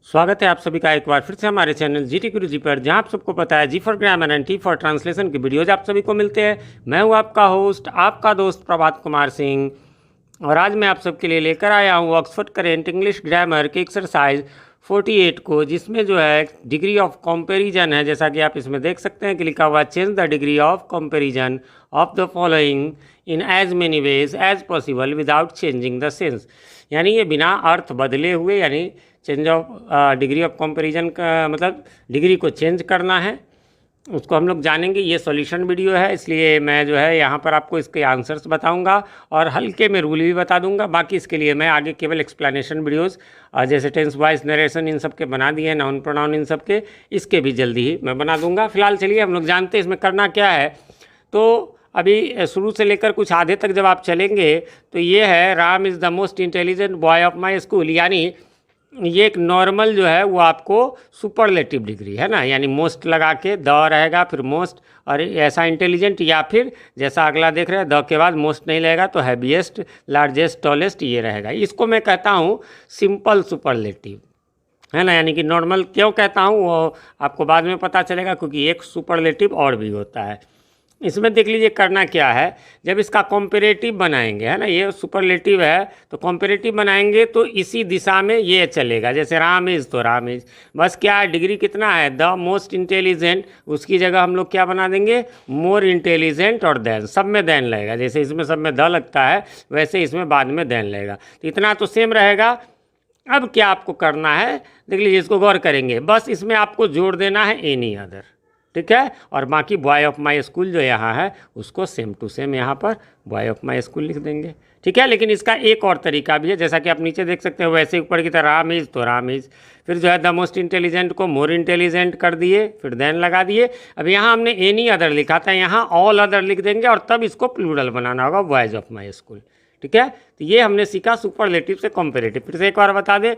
स्वागत है आप सभी का एक बार फिर से हमारे चैनल जीटी गुरुजी पर, जहां आप सबको पता है G for grammar and T for translation की वीडियोज आप सभी को मिलते हैं। मैं हूं आपका होस्ट, आपका दोस्त प्रभात कुमार सिंह, और आज मैं आप सबके लिए लेकर आया हूं ऑक्सफोर्ड करेंट इंग्लिश ग्रामर की एक्सरसाइज 48 को, जिसमें जो है डिग्री ऑफ कंपैरिजन है। जैसा कि आप इसमें देख सकते हैं कि लिखा हुआ change the degree of comparison of the following in as many ways as possible without changing the sense. यानी ये बिना अर्थ बदले हुए, यानी change of degree of comparison का मतलब डिग्री को चेंज करना है, उसको हम लोग जानेंगे। ये सॉल्यूशन वीडियो है, इसलिए मैं जो है यहाँ पर आपको इसके आंसर्स बताऊंगा और हल्के में रूल भी बता दूंगा। बाकी इसके लिए मैं आगे केवल एक्सप्लेनेशन वीडियोस जैसे टेंस वॉइस नरेशन इन सब के बना दिए हैं, नाउन प्रोनाउन इन सब के, इसके भी जल्दी ही मैं बना दूंगा। फिलहाल चलिए हम लोग जानते हैं इसमें करना क्या है। तो अभी शुरू से लेकर कुछ आधे तक जब आप चलेंगे तो ये है Ram is the most intelligent boy of my school, यानी ये एक नॉर्मल जो है वो आपको सुपरलेटिव डिग्री है ना, यानी मोस्ट लगा के द रहेगा, फिर मोस्ट, और ऐसा इंटेलिजेंट, या फिर जैसा अगला देख रहे हैं द के बाद मोस्ट नहीं लगेगा तो हैवीएस्ट, लार्जेस्ट, टॉलेस्ट ये रहेगा। इसको मैं कहता हूँ सिंपल सुपरलेटिव, है ना। यानी कि नॉर्मल क्यों कहता हूँ वो आपको बाद में पता चलेगा, क्योंकि एक सुपरलेटिव और भी होता है। इसमें देख लीजिए करना क्या है, जब इसका कॉम्पेरेटिव बनाएंगे, है ना, ये सुपरलेटिव है तो कॉम्पेरेटिव बनाएंगे तो इसी दिशा में ये चलेगा। जैसे राम इज़ तो राम इज़, बस क्या है डिग्री कितना है, द मोस्ट इंटेलिजेंट, उसकी जगह हम लोग क्या बना देंगे, मोर इंटेलिजेंट, और देन, सब में देन लगेगा। जैसे इसमें सब में द लगता है वैसे इसमें बाद में देन लगेगा, तो इतना तो सेम रहेगा। अब क्या आपको करना है देख लीजिए, इसको गौर करेंगे, बस इसमें आपको जोड़ देना है एनी अदर, ठीक है, और बाकी बॉय ऑफ माई स्कूल जो यहाँ है उसको सेम टू सेम यहाँ पर बॉय ऑफ माई स्कूल लिख देंगे, ठीक है। लेकिन इसका एक और तरीका भी है, जैसा कि आप नीचे देख सकते हैं वैसे ऊपर की तरह राम इज़ तो राम इज़, फिर जो है द मोस्ट इंटेलिजेंट को मोर इंटेलिजेंट कर दिए, फिर देन लगा दिए। अब यहाँ हमने एनी अदर लिखा था, यहाँ ऑल अदर लिख देंगे और तब इसको प्लूरल बनाना होगा, बॉयज़ ऑफ माई स्कूल, ठीक है। तो ये हमने सीखा सुपरलेटिव से कंपेरेटिव। फिर से एक बार बता दें,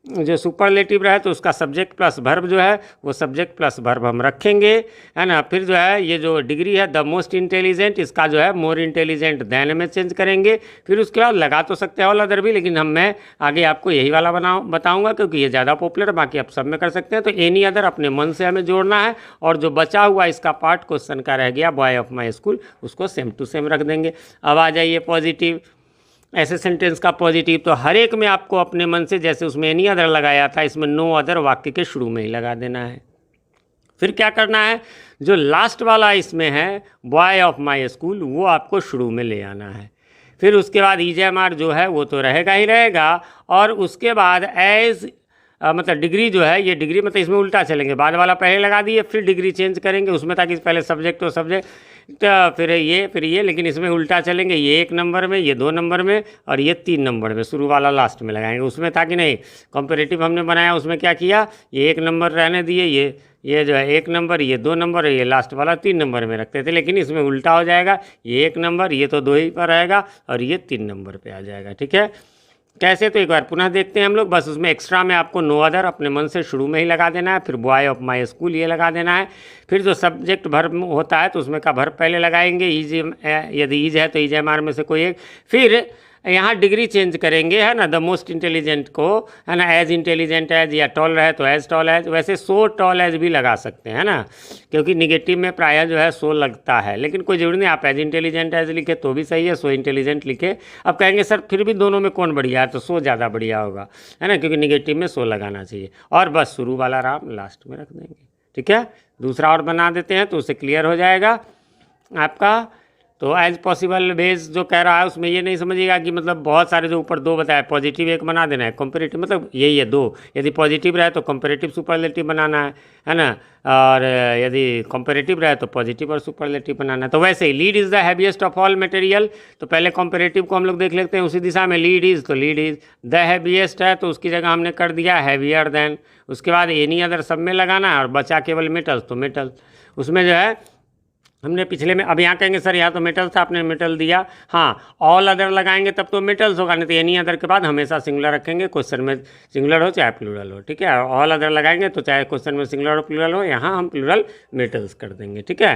जो सुपरलेटिव रहे तो उसका सब्जेक्ट प्लस वर्ब जो है वो सब्जेक्ट प्लस वर्ब हम रखेंगे, है ना। फिर जो है ये जो डिग्री है द मोस्ट इंटेलिजेंट, इसका जो है मोर इंटेलिजेंट देन में चेंज करेंगे। फिर उसके बाद लगा तो सकते हैं ऑल अदर भी, लेकिन मैं आगे आपको यही वाला बताऊंगा क्योंकि ये ज़्यादा पॉपुलर है, बाकी आप सब में कर सकते हैं। तो एनी अदर अपने मन से हमें जोड़ना है, और जो बचा हुआ इसका पार्ट क्वेश्चन का रह गया बॉय ऑफ माई स्कूल, उसको सेम टू सेम रख देंगे। अब आ जाइए पॉजिटिव, ऐसे सेंटेंस का पॉजिटिव तो हर एक में आपको अपने मन से, जैसे उसमें एनी अदर लगाया था, इसमें नो अदर वाक्य के शुरू में ही लगा देना है। फिर क्या करना है, जो लास्ट वाला इसमें है बॉय ऑफ माई स्कूल, वो आपको शुरू में ले आना है। फिर उसके बाद ईजेएमआर जो है वो तो रहेगा ही रहेगा, और उसके बाद एज मतलब डिग्री जो है, ये डिग्री मतलब इसमें उल्टा चलेंगे, बाद वाला पहले लगा दिए फिर डिग्री चेंज करेंगे उसमें, ताकि पहले सब्जेक्ट हो सब्जेक्ट, तो फिर ये, लेकिन इसमें उल्टा चलेंगे, ये 1 नंबर में, ये 2 नंबर में, और ये 3 नंबर में, शुरू वाला लास्ट में लगाएंगे उसमें, ताकि नहीं कंपेरेटिव हमने बनाया उसमें क्या किया, ये 1 नंबर रहने दिए, ये जो है 1 नंबर, ये 2 नंबर, ये लास्ट वाला 3 नंबर में रखते थे, लेकिन इसमें उल्टा हो जाएगा, ये 1 नंबर, ये तो 2 ही पर रहेगा, और ये 3 नंबर पे आ जाएगा, ठीक है। कैसे, तो एक बार पुनः देखते हैं हम लोग। बस उसमें एक्स्ट्रा में आपको नो अदर अपने मन से शुरू में ही लगा देना है, फिर बॉय ऑफ माई स्कूल ये लगा देना है। फिर जो सब्जेक्ट वर्ब होता है तो उसमें का वर्ब पहले लगाएंगे, ईज, यदि ईज है तो ईजेएमआर में से कोई एक। फिर यहाँ डिग्री चेंज करेंगे, है ना, द मोस्ट इंटेलिजेंट को, है ना, एज इंटेलिजेंट एज, या टॉल रहे तो एज टॉल एज, वैसे सो टॉल एज भी लगा सकते हैं, है ना, क्योंकि निगेटिव में प्रायः जो है सो लगता है, लेकिन कोई जरूरी नहीं, आप एज इंटेलिजेंट एज लिखे तो भी सही है, सो इंटेलिजेंट लिखे। अब कहेंगे सर फिर भी दोनों में कौन बढ़िया है, तो सो ज़्यादा बढ़िया होगा, है ना, क्योंकि निगेटिव में सो लगाना चाहिए, और बस शुरू वाला राम लास्ट में रख देंगे, ठीक है। दूसरा और बना देते हैं तो उससे क्लियर हो जाएगा आपका। तो एज पॉसिबल बेस जो कह रहा है उसमें ये नहीं समझिएगा कि मतलब बहुत सारे जो ऊपर 2 बताया, पॉजिटिव एक बना देना है, कंपेरेटिव मतलब यही है 2, यदि पॉजिटिव रहे तो कंपेरेटिव सुपरलेटिव बनाना है ना, और यदि कंपेरेटिव रहे तो पॉजिटिव और सुपरलेटिव बनाना है। तो वैसे ही lead is the heaviest of all material, तो पहले कंपेरेटिव को हम लोग देख लेते हैं उसी दिशा में, लीड इज़ तो लीड इज़ द हैवीएस्ट है तो उसकी जगह हमने कर दिया हैवियर देन। उसके बाद एनी अदर सब में लगाना है, और बचा केवल मेटल, तो मेटल उसमें जो है हमने पिछले में, अब यहाँ कहेंगे सर यहाँ तो मेटल था आपने मेटल दिया, हाँ ऑल अदर लगाएंगे तब तो मेटल्स होगा, नहीं तो एनी अदर के बाद हमेशा सिंगुलर रखेंगे, क्वेश्चन में सिंगुलर हो चाहे प्लूरल हो, ठीक है। ऑल अदर लगाएंगे तो चाहे क्वेश्चन में सिंगुलर हो प्लूरल हो, यहाँ हम प्लूरल मेटल्स कर देंगे, ठीक है।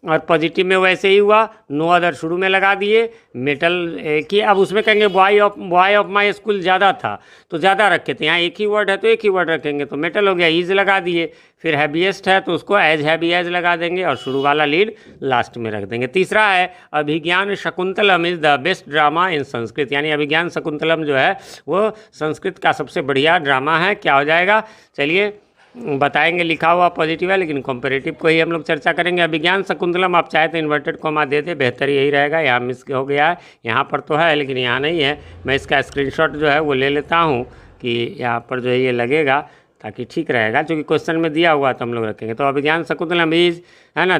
और पॉजिटिव में वैसे ही हुआ, नो अदर शुरू में लगा दिए, मेटल की अब उसमें कहेंगे बॉय ऑफ माई स्कूल ज़्यादा था तो ज़्यादा रखे थे, यहाँ एक ही वर्ड है तो एक ही वर्ड रखेंगे तो मेटल हो गया, ईज लगा दिए। फिर हैबिएस्ट है तो उसको एज हैवी एज लगा देंगे और शुरू वाला लीड लास्ट में रख देंगे। तीसरा है Abhijnana Shakuntalam is the best drama in Sanskrit, यानी अभिज्ञान शकुंतलम जो है वो संस्कृत का सबसे बढ़िया ड्रामा है। क्या हो जाएगा, चलिए बताएंगे, लिखा हुआ पॉजिटिव है लेकिन कंपेरेटिव को ही हम लोग चर्चा करेंगे। अभिज्ञान शकुंतलम आप चाहे तो इन्वर्टेड कॉमा दे दे, बेहतर यही रहेगा, यहाँ मिस हो गया है, यहाँ पर तो है लेकिन यहाँ नहीं है। मैं इसका स्क्रीनशॉट जो है वो ले लेता हूँ कि यहाँ पर जो है ये लगेगा ताकि ठीक रहेगा, क्योंकि क्वेश्चन में दिया हुआ तो हम लोग रखेंगे। तो अभिज्ञान शकुंतलम इज है ना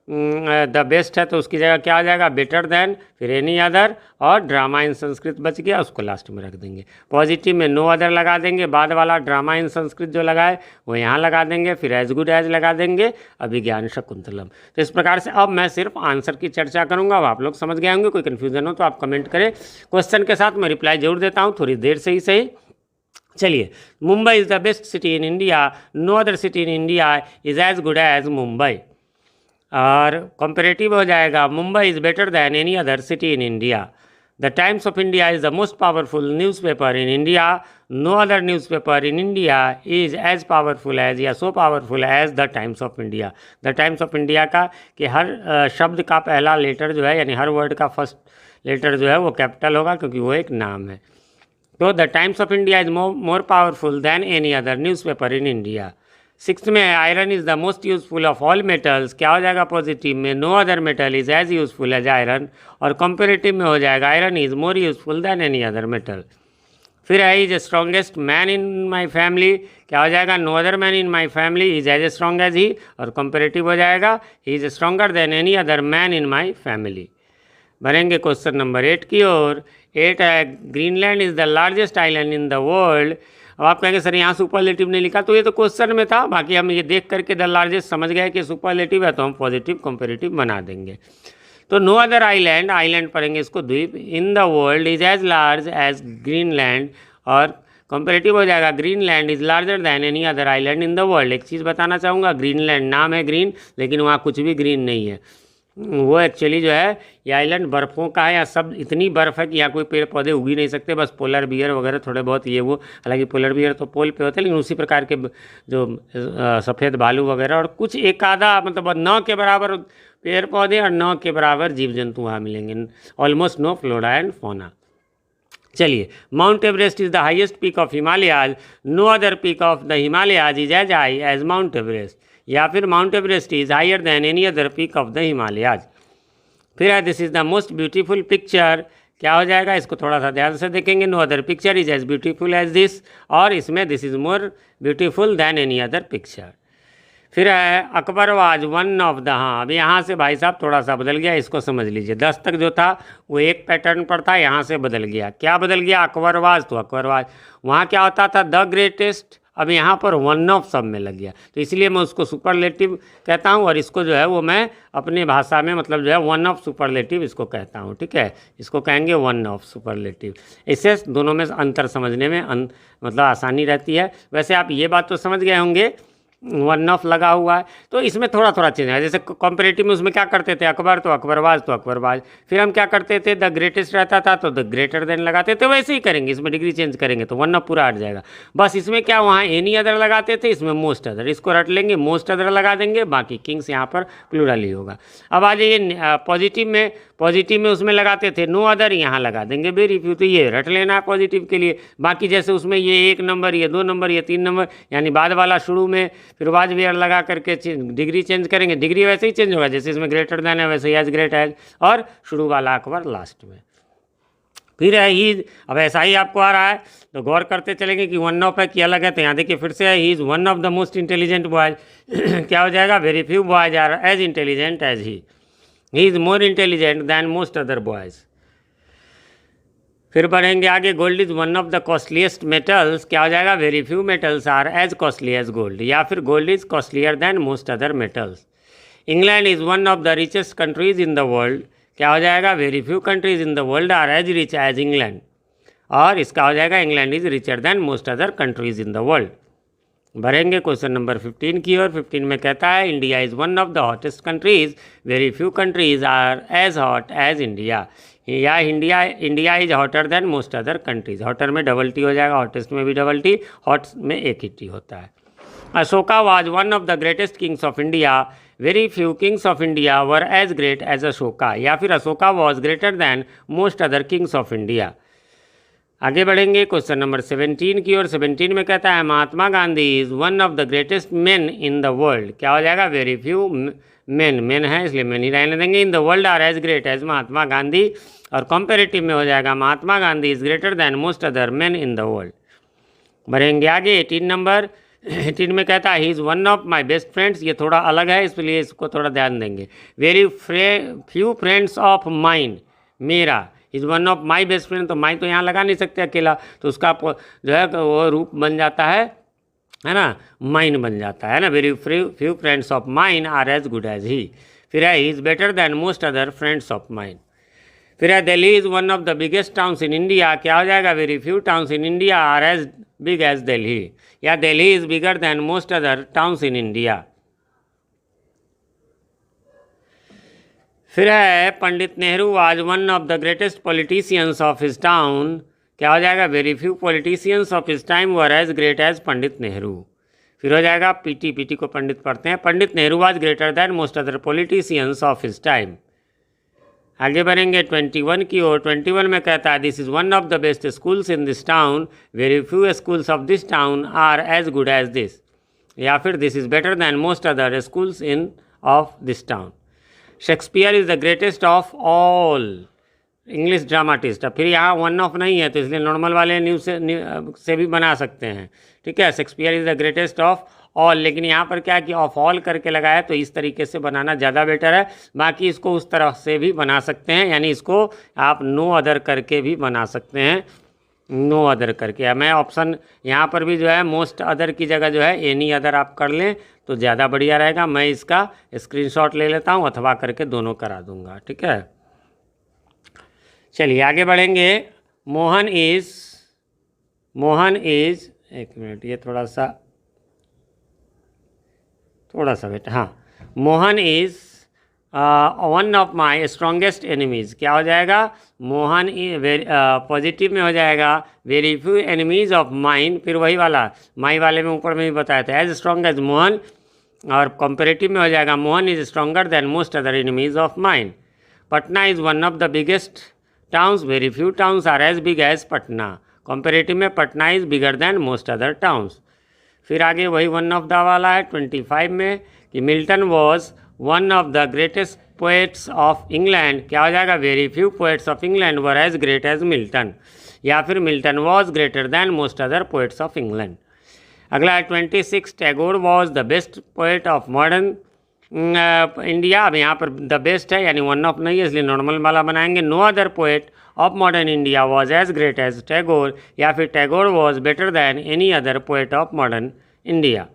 द बेस्ट है तो उसकी जगह क्या आ जाएगा, बेटर देन, फिर एनी अदर और ड्रामा इन संस्कृत बच गया, उसको लास्ट में रख देंगे। पॉजिटिव में नो अदर लगा देंगे, बाद वाला ड्रामा इन संस्कृत जो लगाए वो यहाँ लगा देंगे, फिर एज गुड एज लगा देंगे, अभिज्ञान शकुंतलम। तो इस प्रकार से अब मैं सिर्फ आंसर की चर्चा करूँगा, अब आप लोग समझ गए होंगे। कोई कन्फ्यूजन हो तो आप कमेंट करें, क्वेश्चन के साथ मैं रिप्लाई जरूर देता हूँ, थोड़ी देर से ही सही। चलिए, Mumbai is the best city in India, no other city in India is as good as Mumbai. और कंपेरेटिव हो जाएगा, Mumbai is better than any other city in India. The Times of India is the most powerful newspaper in India, no other newspaper in India is as powerful as या so powerful as the Times of India. The Times of India का कि हर शब्द का पहला letter जो है यानी हर word का फर्स्ट लेटर जो है वो कैपिटल होगा क्योंकि वो एक नाम है। तो the Times of India is more powerful than any other newspaper in India. Six में iron is the most useful of all metals, क्या हो जाएगा पॉजिटिव में, no other metal is as useful as iron, और comparative में हो जाएगा iron is more useful than any other metal. फिर है is strongest man in my family, क्या हो जाएगा, no other man in my family is as strong as he, और कंपेरेटिव हो जाएगा he is stronger than any other man in my family. बढ़ेंगे question number 8 की ओर। 8 है Greenland is the largest island in the world. अब आप कहेंगे सर यहाँ सुपरलेटिव नहीं लिखा, तो ये तो क्वेश्चन में था, बाकी हम ये देख करके द लार्जेस्ट समझ गए कि सुपरलेटिव है तो हम पॉजिटिव कंपेरेटिव बना देंगे। तो नो अदर आइलैंड, आइलैंड पढ़ेंगे इसको द्वीप, in the world is as large as Greenland, और कंपेरेटिव हो जाएगा Greenland is larger than any other island in the world. एक चीज़ बताना चाहूँगा, ग्रीनलैंड नाम है ग्रीन लेकिन वहाँ कुछ भी ग्रीन नहीं है, वो एक्चुअली जो है ये आइलैंड बर्फ़ों का है, या सब इतनी बर्फ़ है कि यहाँ कोई पेड़ पौधे उग ही नहीं सकते, बस पोलर बियर वगैरह थोड़े बहुत ये वो, हालांकि पोलर बियर तो पोल पे होते हैं लेकिन उसी प्रकार के जो सफ़ेद भालू वगैरह, और कुछ एक आधा मतलब 9 के बराबर पेड़ पौधे और 9 के बराबर जीव जंतु वहाँ मिलेंगे, almost no flora and fauna. चलिए, Mount Everest is the highest peak of Himalayas, no other peak of the Himalayas is as high as Mount Everest, या फिर Mount Everest is higher than any other peak of the Himalayas. फिर है this is the most beautiful picture, क्या हो जाएगा, इसको थोड़ा सा ध्यान से देखेंगे, no other picture is as beautiful as this, और इसमें this is more beautiful than any other picture. फिर है Akbar was one of the, हाँ अब यहाँ से भाई साहब थोड़ा सा बदल गया, इसको समझ लीजिए। 10 तक जो था वो एक पैटर्न पर था, यहाँ से बदल गया। क्या बदल गया, अकबर वाज तो अकबर वाज, वहाँ क्या होता था द ग्रेटेस्ट, अब यहाँ पर वन ऑफ सब में लग गया, तो इसलिए मैं उसको सुपरलेटिव कहता हूँ, और इसको जो है वो मैं अपनी भाषा में मतलब जो है वन ऑफ सुपरलेटिव इसको कहता हूँ, ठीक है, इसको कहेंगे वन ऑफ सुपरलेटिव। इससे दोनों में अंतर समझने में मतलब आसानी रहती है। वैसे आप ये बात तो समझ गए होंगे वन ऑफ लगा हुआ है, तो इसमें थोड़ा थोड़ा चेंज है। जैसे कंपेरेटिव में उसमें क्या करते थे, अकबर तो अकबरवाज तो अकबरवाज, फिर हम क्या करते थे द ग्रेटेस्ट रहता था तो द ग्रेटर देन लगाते थे, वैसे ही करेंगे, इसमें डिग्री चेंज करेंगे तो वन ऑफ पूरा हट जाएगा। बस इसमें क्या वहाँ एनी अदर लगाते थे, इसमें मोस्ट अदर, इसको रट लेंगे, मोस्ट अदर लगा देंगे, बाकी किंग्स यहाँ पर प्लूरल ही होगा। अब आ जाइए पॉजिटिव में, पॉजिटिव में उसमें लगाते थे नो अदर, यहाँ लगा देंगे वेरी फ्यू, तो ये रट लेना है पॉजिटिव के लिए। बाकी जैसे उसमें ये 1 नंबर, ये 2 नंबर, ये 3 नंबर, यानी बाद वाला शुरू में फिर वाज वेयर लगा करके डिग्री चेंज करेंगे, डिग्री वैसे ही चेंज होगा जैसे इसमें ग्रेटर देन है वैसे ही एज ग्रेट एज, और शुरू वाला अकबर लास्ट में। फिर है ही, अब ऐसा ही आपको आ रहा है तो गौर करते चलेंगे कि वन ऑफ है कि अलग है, तो यहाँ देखिए फिर से है he is one of the most intelligent boys क्या हो जाएगा, very few boys are as intelligent as he is more intelligent than most other boys. फिर बढ़ेंगे आगे, gold is one of the costliest metals, क्या हो जाएगा, very few metals are as costly as gold, या फिर gold is costlier than most other metals. England is one of the richest countries in the world, क्या हो जाएगा, very few countries in the world are as rich as England, और इसका हो जाएगा England is richer than most other countries in the world. बढ़ेंगे question number 15 की ओर। 15 में कहता है India is one of the hottest countries, very few countries are as hot as India. या India is hotter than most other countries. Hotter में double T हो जाएगा, हॉटेस्ट में भी डबल टी, हॉट में एक ही टी होता है। Ashoka was one of the greatest kings of India, very few kings of India were as great as Ashoka. या फिर Ashoka was greater than most other kings of India. आगे बढ़ेंगे क्वेश्चन नंबर 17 की ओर। 17 में कहता है Mahatma Gandhi is one of the greatest man in the world. क्या हो जाएगा? वेरी फ्यू मैन है इसलिए मैन ही रहने देंगे। In the world are as great as Mahatma Gandhi, और कंपेरेटिव में हो जाएगा Mahatma Gandhi is greater than most other man in the world. बढ़ेंगे आगे 18 नंबर। 18 में कहता है he is one of my best friends. ये थोड़ा अलग है इसलिए इसको थोड़ा ध्यान देंगे। Very few friends of mind, मेरा is one of my best friend, तो माई तो यहाँ लगा नहीं सकते अकेला, तो उसका जो है वो रूप बन जाता है ना, माइन बन जाता है ना। Very few friends of mine are as good as he. फिर है he is better than most other friends of mine. फिर है Delhi is one of the biggest towns in India. क्या हो जाएगा? Very few towns in India are as big as Delhi. या Delhi is bigger than most other towns in India. फिर है Pandit Nehru was one of the greatest politicians of his town. क्या हो जाएगा? Very few politicians of his time were as great as Pandit Nehru. फिर हो जाएगा PT को पंडित पढ़ते हैं। Pandit Nehru was greater than most other politicians of his time. आगे बढ़ेंगे 21 की ओर। 21 में कहता है this is one of the best schools in this town, very few schools of this town are as good as this. या फिर this is better than most other schools in of this town. Shakespeare is the greatest of all English dramatist. अब फिर यहाँ one of नहीं है तो इसलिए normal वाले न्यूज़ से भी बना सकते हैं, ठीक है। Shakespeare is the greatest of all, लेकिन यहाँ पर क्या कि ऑफ ऑल करके लगाया तो इस तरीके से बनाना ज़्यादा बेटर है। बाकी इसको उस तरह से भी बना सकते हैं, यानी इसको आप नो अदर करके भी बना सकते हैं, नो अदर करके। मैं ऑप्शन यहाँ पर भी जो है मोस्ट अदर की जगह जो है एनी अदर आप कर लें तो ज़्यादा बढ़िया रहेगा। मैं इसका स्क्रीनशॉट ले लेता हूँ अथवा करके दोनों करा दूँगा, ठीक है। चलिए आगे बढ़ेंगे। मोहन इज़ एक मिनट, ये थोड़ा सा बेटा, हाँ। Mohan is one of my strongest enemies. क्या हो जाएगा? मोहन पॉजिटिव में हो जाएगा very few enemies of mine. फिर वही वाला माई वाले में ऊपर में भी बताया था एज स्ट्रॉन्ग एज मोहन, और कंपेरेटिव में हो जाएगा Mohan is stronger than most other enemies of mine. Patna is one of the biggest towns, very few towns are as big as Patna. Comparative में Patna is bigger than most other towns. फिर आगे वही one of the वाला है 25 में कि Milton was one of the greatest poets of England. क्या हो जाएगा? Very few poets of England were as great as Milton. या फिर Milton was greater than most other poets of England. अगला है 26 Tagore was the best poet of modern India. अब यहाँ पर द बेस्ट है यानी वन ऑफ नहीं है इसलिए नॉर्मल वाला बनाएंगे। No other poet of modern India was as great as Tagore. या फिर Tagore was better than any other poet of modern India.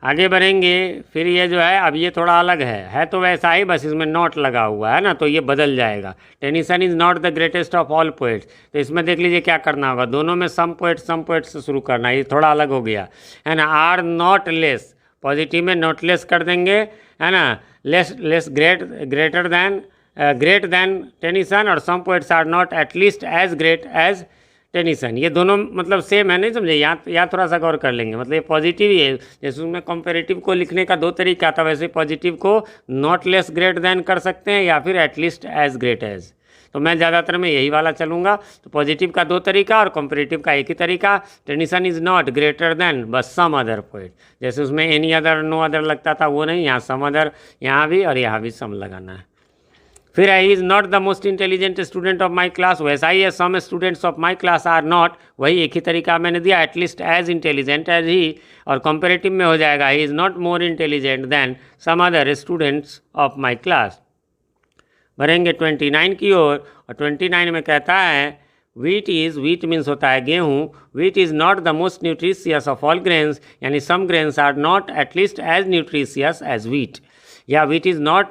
आगे बढ़ेंगे। फिर ये जो है अब ये थोड़ा अलग है तो वैसा ही, बस इसमें नॉट लगा हुआ है ना, तो ये बदल जाएगा। Tennyson is not the greatest of all poets. तो इसमें देख लीजिए क्या करना होगा, दोनों में सम पोएट से शुरू करना है, ये थोड़ा अलग हो गया है ना। आर नॉट लेस, पॉजिटिव में नॉट लेस कर देंगे, है ना। लेस ग्रेट दैन टेनिसन, और some poets are not at least as great as Tennyson. ये दोनों मतलब सेम है, नहीं समझे? यहाँ थोड़ा सा गौर कर लेंगे, मतलब ये पॉजिटिव ही है। जैसे उसमें कंपेरेटिव को लिखने का दो तरीका था, वैसे पॉजिटिव को नॉट लेस ग्रेट दैन कर सकते हैं या फिर एटलीस्ट एज ग्रेट एज। तो मैं ज़्यादातर में यही वाला चलूँगा। तो पॉजिटिव का दो तरीका और कंपेरेटिव का एक ही तरीका। Tennyson is not greater than बस सम अदर पोएट, जैसे उसमें एनी अदर नो अदर लगता था वो नहीं, यहाँ सम अदर, यहाँ भी और यहाँ भी सम लगाना है। फिर he is not the most intelligent student of my class, वैसा ही है some students of my class are not, वही एक ही तरीका मैंने दिया, at least as intelligent as he. और कंपेरेटिव में हो जाएगा he is not more intelligent than some other students of my class. भरेंगे 29 की ओर। और 29 में कहता है वीट मीन्स होता है गेहूँ। Wheat is not the most nutritious of all grains, यानी some grains are not at least as nutritious as wheat, या wheat is not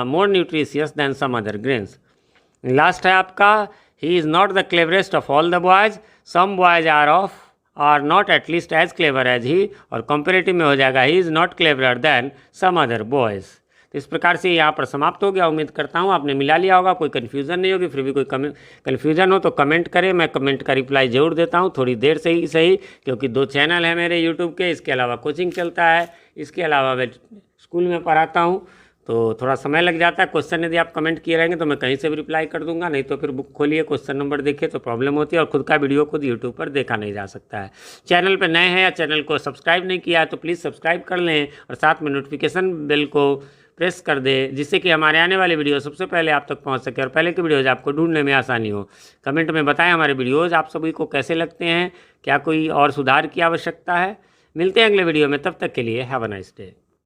more nutritious than some other grains. Last है आपका he is not the cleverest of all the boys, some boys are of are not at least as clever as he, और comparative में हो जाएगा he is not cleverer than some other boys. तो इस प्रकार से यहाँ पर समाप्त हो गया। उम्मीद करता हूँ आपने मिला लिया होगा, कोई कन्फ्यूज़न नहीं होगी। फिर भी कोई कन्फ्यूज़न हो तो कमेंट करें, मैं कमेंट का रिप्लाई ज़रूर देता हूँ, थोड़ी देर से ही सही, क्योंकि 2 चैनल हैं मेरे यूट्यूब के, इसके अलावा कोचिंग चलता है, इसके अलावा मैं स्कूल में पढ़ाता हूँ, तो थोड़ा समय लग जाता है। क्वेश्चन यदि आप कमेंट किए रहेंगे तो मैं कहीं से भी रिप्लाई कर दूंगा, नहीं तो फिर बुक खोलिए, क्वेश्चन नंबर देखिए तो प्रॉब्लम होती है, और खुद का वीडियो खुद यूट्यूब पर देखा नहीं जा सकता है। चैनल पर नए हैं या चैनल को सब्सक्राइब नहीं किया है तो प्लीज़ सब्सक्राइब कर लें, और साथ में नोटिफिकेशन बेल को प्रेस कर दे, जिससे कि हमारे आने वाले वीडियो सबसे पहले आप तक पहुंच सके और पहले के वीडियोज़ आपको ढूंढने में आसानी हो। कमेंट में बताएं हमारे वीडियोज़ आप सभी को कैसे लगते हैं, क्या कोई और सुधार की आवश्यकता है। मिलते हैं अगले वीडियो में, तब तक के लिए हैव अ नाइस डे।